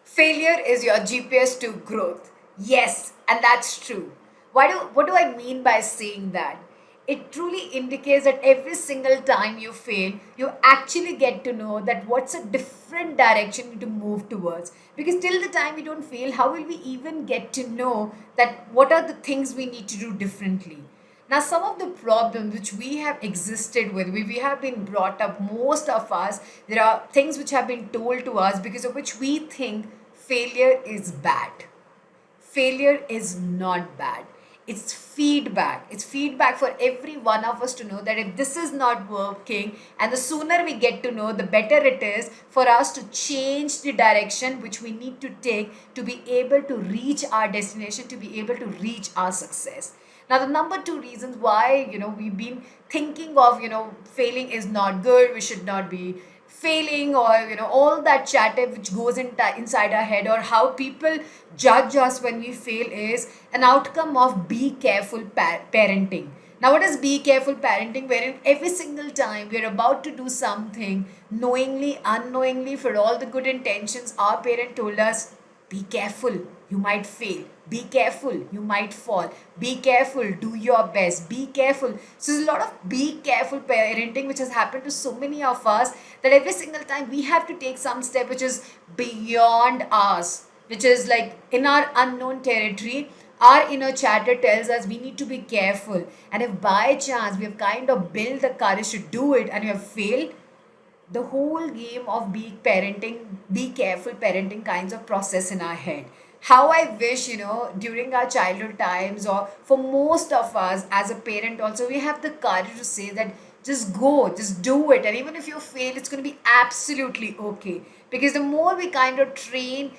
Failure is your GPS to growth. Yes, and that's true. What do I mean by saying that? It truly indicates that every single time you fail, you actually get to know that what's a different direction to move towards. Because till the time we don't fail, how will we even get to know that what are the things we need to do differently? Now, some of the problems which we have existed with, we have been brought up, most of us, there are things which have been told to us because of which we think failure is bad. Failure is not bad. It's feedback. It's feedback for every one of us to know that if this is not working, and the sooner we get to know, the better it is for us to change the direction which we need to take to be able to reach our destination, to be able to reach our success. Now, the number two reasons why we've been thinking of failing is not good. We should not be failing, or all that chatter which goes inside our head, or how people judge us when we fail, is an outcome of be careful parenting. Now, what is be careful parenting? Wherein every single time we're about to do something, knowingly, unknowingly, for all the good intentions, our parent told us, be careful, you might fail. Be careful, you might fall. Be careful, do your best. Be careful. So there's a lot of be careful parenting which has happened to so many of us, that every single time we have to take some step which is beyond us, which is like in our unknown territory. Our inner chatter tells us we need to be careful. And if by chance we have kind of built the courage to do it and we have failed, the whole game of be careful parenting kinds of process in our head. How I wish, during our childhood times, or for most of us as a parent also, we have the courage to say that just go, just do it. And even if you fail, it's going to be absolutely okay. Because the more we kind of train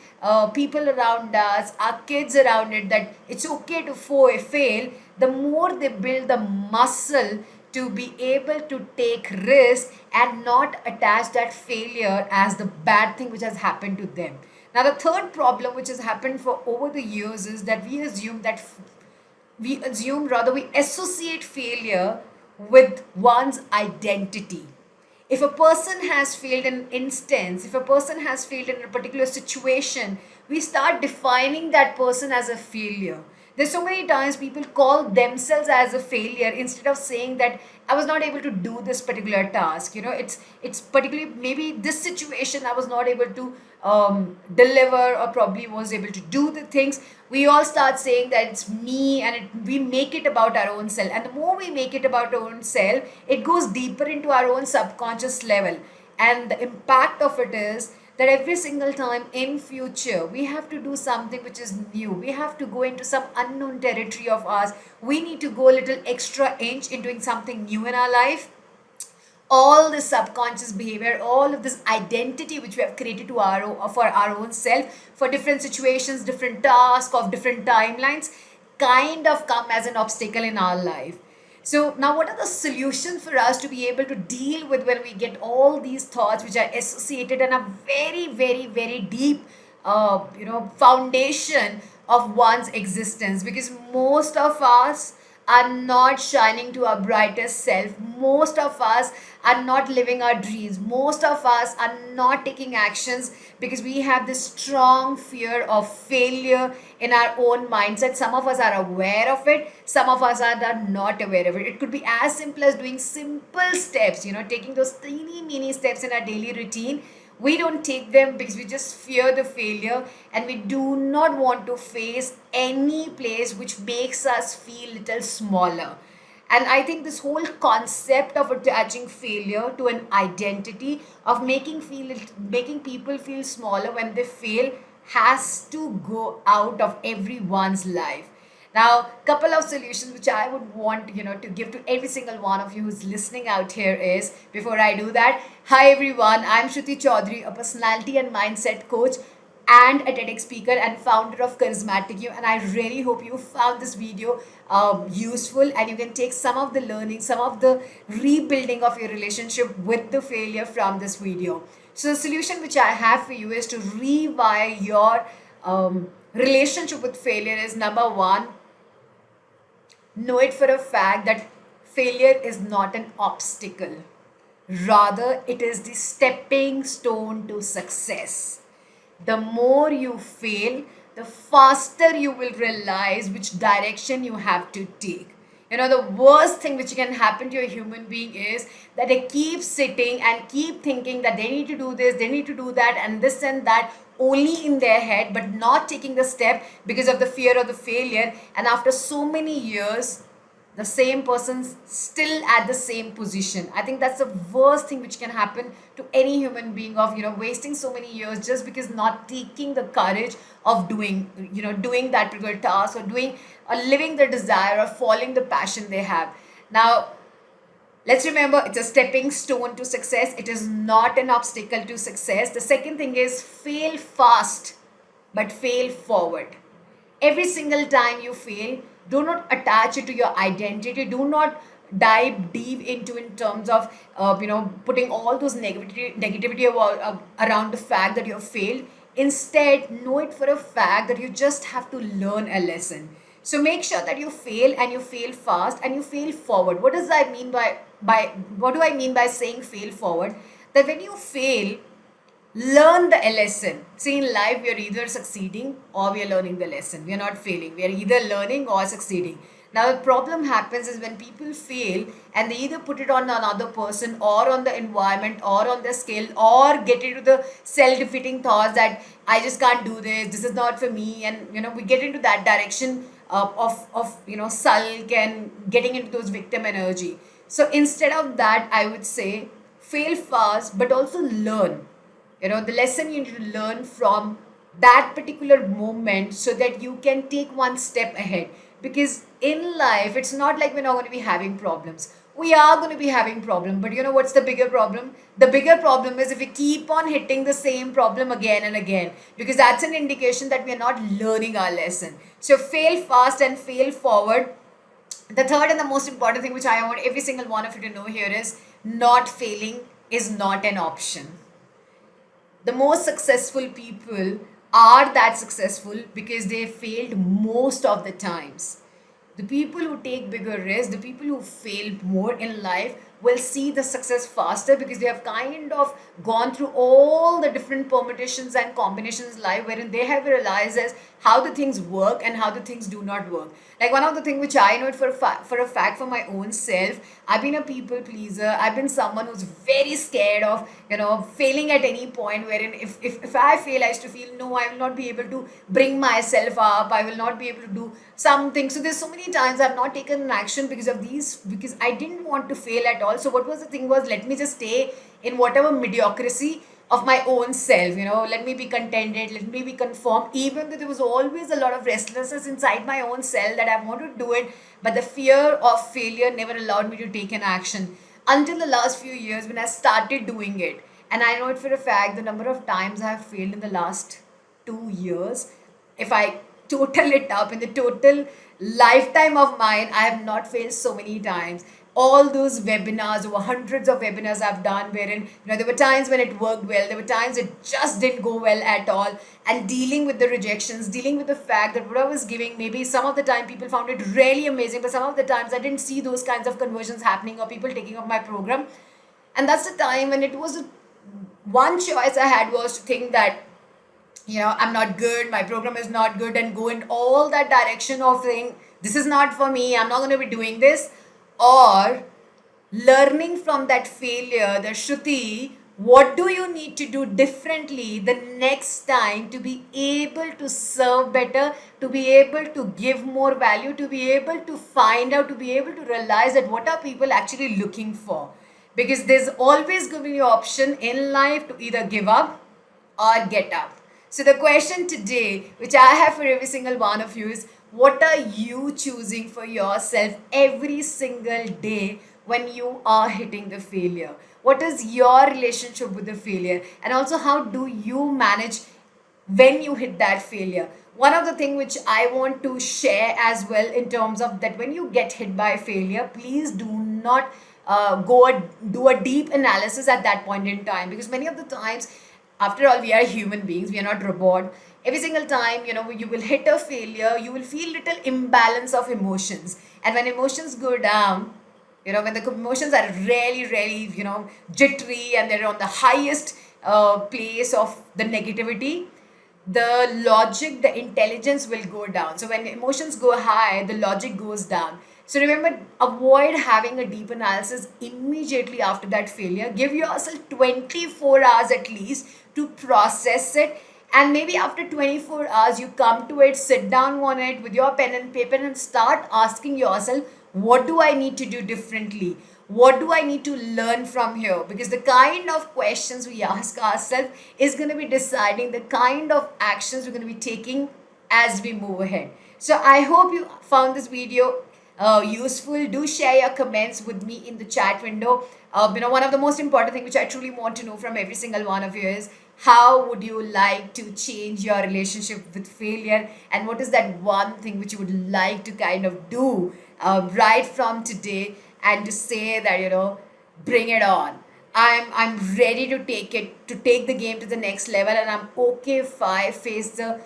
people around us, our kids around it, that it's okay to fail, the more they build the muscle to be able to take risk and not attach that failure as the bad thing which has happened to them. Now, the third problem which has happened for over the years is that we associate failure with one's identity. If a person has failed in an instance, if a person has failed in a particular situation, we start defining that person as a failure. There's so many times people call themselves as a failure instead of saying that I was not able to do this particular task. It's particularly maybe this situation I was not able to deliver, or probably was able to do the things. We all start saying that it's me, and we make it about our own self. And the more we make it about our own self, it goes deeper into our own subconscious level. And the impact of it is that every single time in future we have to do something which is new, we have to go into some unknown territory of ours, we need to go a little extra inch in doing something new in our life. All this subconscious behavior, all of this identity which we have created for our own self, for different situations, different tasks of different timelines, kind of come as an obstacle in our life. So now, what are the solutions for us to be able to deal with when we get all these thoughts which are associated in a very, very, very deep, foundation of one's existence? Because most of us are not shining to our brightest self. Most of us are not living our dreams. Most of us are not taking actions because we have this strong fear of failure in our own mindset. Some of us are aware of it, some of us are not aware of it. It could be as simple as doing simple steps, taking those teeny, mini steps in our daily routine. We don't take them because we just fear the failure, and we do not want to face any place which makes us feel little smaller. And I think this whole concept of attaching failure to an identity, of making people feel smaller when they fail, has to go out of everyone's life. Now, couple of solutions which I would want to give to every single one of you who's listening out here is, before I do that, hi everyone, I'm Shruti Chaudhary, a personality and mindset coach and a TEDx speaker and founder of Charismatic You. And I really hope you found this video useful, and you can take some of the learning, some of the rebuilding of your relationship with the failure from this video. So the solution which I have for you is to rewire your relationship with failure is, number one, know it for a fact that failure is not an obstacle. Rather, it is the stepping stone to success. The more you fail, the faster you will realize which direction you have to take. You know, the worst thing which can happen to a human being is that they keep sitting and keep thinking that they need to do this, they need to do that, and this and that only in their head, but not taking the step because of the fear of the failure. And after so many years, the same person's still at the same position. I think that's the worst thing which can happen to any human being, of wasting so many years just because not taking the courage of doing that particular task, or doing or living the desire, or following the passion they have. Now, let's remember, it's a stepping stone to success. It is not an obstacle to success. The second thing is, fail fast but fail forward. Every single time you fail, do not attach it to your identity. Do not dive deep into in terms of putting all those negativity around the fact that you have failed. Instead, know it for a fact that you just have to learn a lesson. So make sure that you fail, and you fail fast, and you fail forward. What does I mean by what do I mean by saying fail forward? That when you fail, learn the lesson. See, in life, we are either succeeding or we are learning the lesson. We are not failing. We are either learning or succeeding. Now, the problem happens is when people fail and they either put it on another person, or on the environment, or on the skill, or get into the self-defeating thoughts that I just can't do this is not for me. And, we get into that direction of sulk and getting into those victim energy. So instead of that, I would say fail fast, but also learn. The lesson you need to learn from that particular moment, so that you can take one step ahead. Because in life, it's not like we're not going to be having problems. We are going to be having problem, but what's the bigger problem? The bigger problem is if we keep on hitting the same problem again and again, because that's an indication that we are not learning our lesson. So fail fast and fail forward. The third and the most important thing which I want every single one of you to know here is, not failing is not an option. The most successful people are that successful because they failed most of the times. The people who take bigger risks, the people who fail more in life, will see the success faster because they have kind of gone through all the different permutations and combinations in life, wherein they have realized as how the things work and how the things do not work. Like, one of the things which I know it for a fact for my own self, I've been a people pleaser. I've been someone who's very scared of failing at any point, wherein if I fail, I used to feel, no, I will not be able to bring myself up, I will not be able to do something. So there's so many times I've not taken an action because of these, because I didn't want to fail at all. So what was the thing was, let me just stay in whatever mediocrity of my own self. Let me be contented, let me be conformed, even though there was always a lot of restlessness inside my own self that I wanted to do it, but the fear of failure never allowed me to take an action until the last few years when I started doing it. And I know it for a fact, the number of times I have failed in the last 2 years, if I total it up in the total lifetime of mine, I have not failed so many times. All those webinars, over hundreds of webinars I've done, wherein there were times when it worked well, there were times it just didn't go well at all, and dealing with the rejections, dealing with the fact that what I was giving, maybe some of the time people found it really amazing, but some of the times I didn't see those kinds of conversions happening or people taking up my program. And that's the time when it was one choice I had was to think that I'm not good, my program is not good, and go in all that direction of saying, this is not for me, I'm not going to be doing this. Or learning from that failure, the Shruti, what do you need to do differently the next time to be able to serve better, to be able to give more value, to be able to find out, to be able to realize that what are people actually looking for. Because there's always going to be an option in life to either give up or get up. So the question today, which I have for every single one of you is, what are you choosing for yourself every single day when you are hitting the failure? What is your relationship with the failure? And also, how do you manage when you hit that failure? One of the things which I want to share as well in terms of that, when you get hit by failure, please do not do a deep analysis at that point in time, because many of the times, after all, we are human beings, we are not robot. Every single time you will hit a failure, you will feel little imbalance of emotions, and when emotions go down, When the emotions are really, really, jittery, and they're on the highest place of the negativity, the logic, the intelligence will go down. So when emotions go high, the logic goes down. So remember, avoid having a deep analysis immediately after that failure. Give yourself 24 hours at least to process it. And maybe after 24 hours, you come to it, sit down on it with your pen and paper, and start asking yourself, what do I need to do differently? What do I need to learn from here? Because the kind of questions we ask ourselves is going to be deciding the kind of actions we're going to be taking as we move ahead. So I hope you found this video useful. Do share your comments with me in the chat window. One of the most important thing which I truly want to know from every single one of you is, how would you like to change your relationship with failure, and what is that one thing which you would like to kind of do right from today, and to say that, bring it on. I'm ready to take the game to the next level, and I'm okay if I face the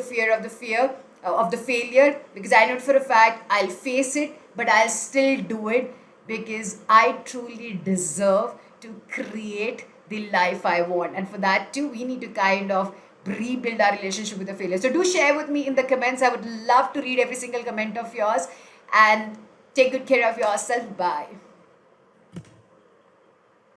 fear of the failure, because I know for a fact I'll face it, but I'll still do it, because I truly deserve to create the life I want. And for that too, we need to kind of rebuild our relationship with the failure. So do share with me in the comments. I would love to read every single comment of yours. And take good care of yourself. Bye.